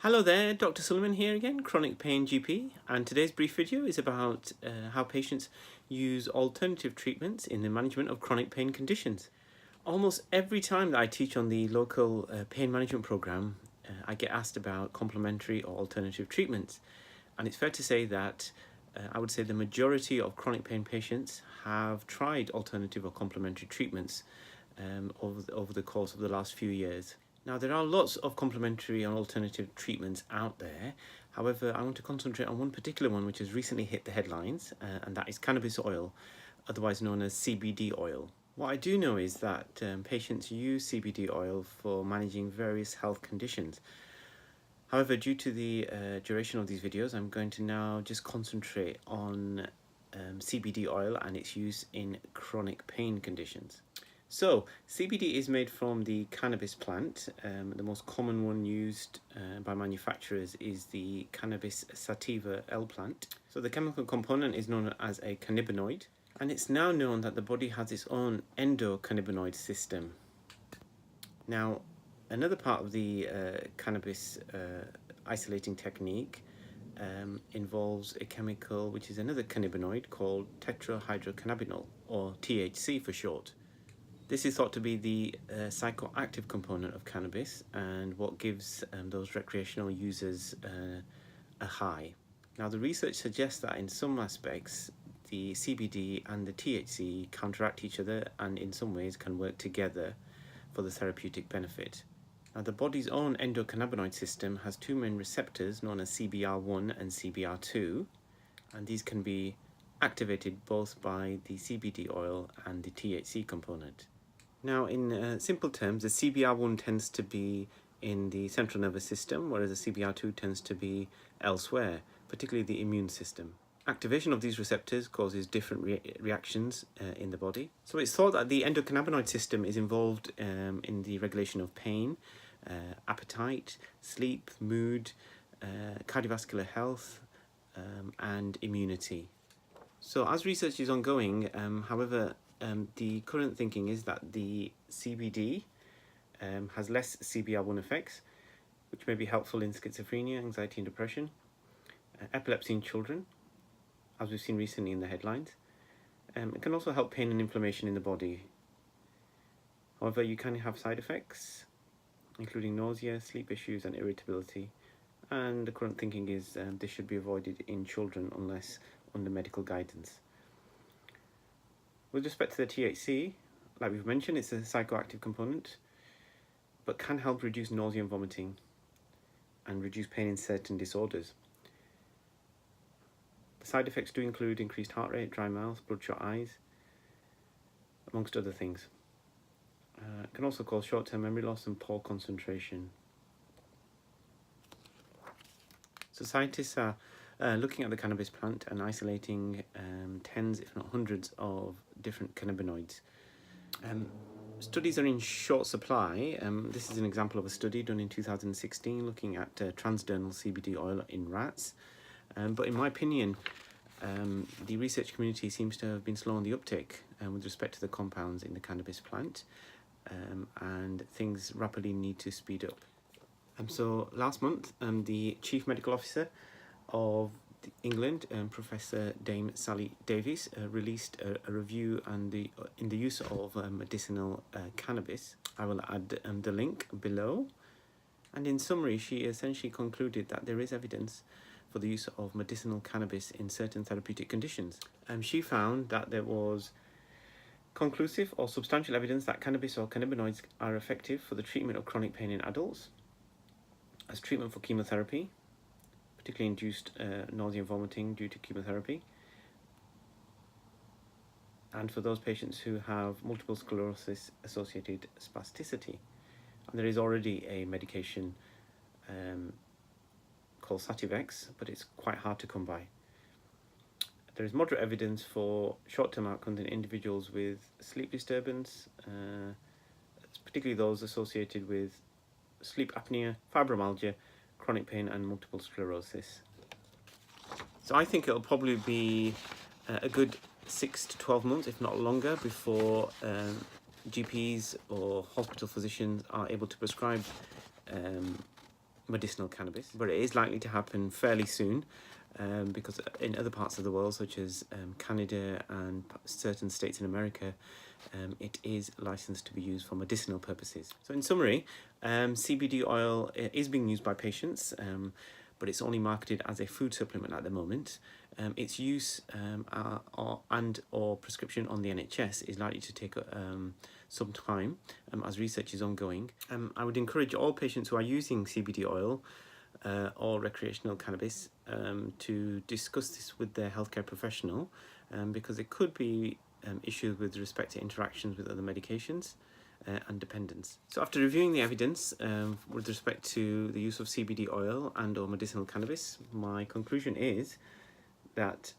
Hello there, Dr. Sullivan here again, Chronic Pain GP, and today's brief video is about how patients use alternative treatments in the management of chronic pain conditions. Almost every time that I teach on the local pain management program, I get asked about complementary or alternative treatments, and it's fair to say that I would say the majority of chronic pain patients have tried alternative or complementary treatments over the course of the last few years. Now, there are lots of complementary and alternative treatments out there. However, I want to concentrate on one particular one which has recently hit the headlines, and that is cannabis oil, otherwise known as CBD oil. What I do know is that patients use CBD oil for managing various health conditions. However, due to the duration of these videos, I'm going to now just concentrate on CBD oil and its use in chronic pain conditions. So, CBD is made from the cannabis plant. The most common one used by manufacturers is the Cannabis sativa L plant. So the chemical component is known as a cannabinoid, and it's now known that the body has its own endocannabinoid system. Now, another part of the cannabis isolating technique involves a chemical which is another cannabinoid called tetrahydrocannabinol, or THC for short. This is thought to be the psychoactive component of cannabis and what gives those recreational users a high. Now, the research suggests that in some aspects, the CBD and the THC counteract each other and in some ways can work together for the therapeutic benefit. Now, the body's own endocannabinoid system has two main receptors known as CBR1 and CBR2, and these can be activated both by the CBD oil and the THC component. Now, in simple terms, the CBR1 tends to be in the central nervous system, whereas the CBR2 tends to be elsewhere, particularly the immune system. Activation of these receptors causes different reactions in the body. So it's thought that the endocannabinoid system is involved in the regulation of pain, appetite, sleep, mood, cardiovascular health, and immunity. So as research is ongoing, however, the current thinking is that the CBD has less CBR1 effects, which may be helpful in schizophrenia, anxiety and depression, epilepsy in children, as we've seen recently in the headlines. It can also help pain and inflammation in the body. However, you can have side effects, including nausea, sleep issues and irritability. And the current thinking is this should be avoided in children unless under medical guidance. With respect to the THC, like we've mentioned, it's a psychoactive component, but can help reduce nausea and vomiting and reduce pain in certain disorders. The side effects do include increased heart rate, dry mouth, bloodshot eyes, amongst other things. It can also cause short-term memory loss and poor concentration. So scientists are looking at the cannabis plant and isolating tens, if not hundreds, of different cannabinoids. Studies are in short supply. This is an example of a study done in 2016 looking at transdermal CBD oil in rats. But in my opinion, the research community seems to have been slow on the uptake with respect to the compounds in the cannabis plant, and things rapidly need to speed up. So last month, the Chief Medical Officer of England, Professor Dame Sally Davies, released a review on in the use of medicinal cannabis. I will add the link below. And in summary, she essentially concluded that there is evidence for the use of medicinal cannabis in certain therapeutic conditions. She found that there was conclusive or substantial evidence that cannabis or cannabinoids are effective for the treatment of chronic pain in adults, as treatment for chemotherapy, particularly induced nausea and vomiting due to chemotherapy, and for those patients who have multiple sclerosis associated spasticity. And there is already a medication called Sativex, but it's quite hard to come by. There is moderate evidence for short-term outcomes in individuals with sleep disturbance, particularly those associated with sleep apnea, fibromyalgia, chronic pain and multiple sclerosis. So I think it'll probably be a good 6 to 12 months, if not longer, before GPs or hospital physicians are able to prescribe medicinal cannabis, but it is likely to happen fairly soon. Because in other parts of the world, such as Canada and certain states in America, it is licensed to be used for medicinal purposes. So in summary, CBD oil is being used by patients, but it's only marketed as a food supplement at the moment. Its use or prescription on the NHS is likely to take some time as research is ongoing. I would encourage all patients who are using CBD oil or recreational cannabis to discuss this with their healthcare professional, because it could be issues with respect to interactions with other medications and dependence. So after reviewing the evidence with respect to the use of CBD oil and or medicinal cannabis, my conclusion is that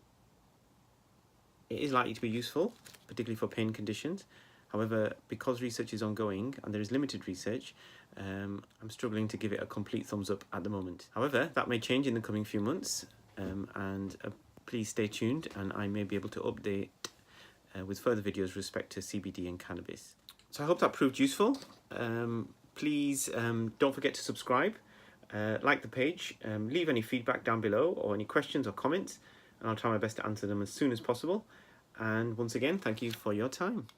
it is likely to be useful, particularly for pain conditions. However, because research is ongoing and there is limited research, I'm struggling to give it a complete thumbs up at the moment. However, that may change in the coming few months, and please stay tuned, and I may be able to update with further videos with respect to CBD and cannabis. So I hope that proved useful. Please don't forget to subscribe, like the page, leave any feedback down below or any questions or comments, and I'll try my best to answer them as soon as possible. And once again, thank you for your time.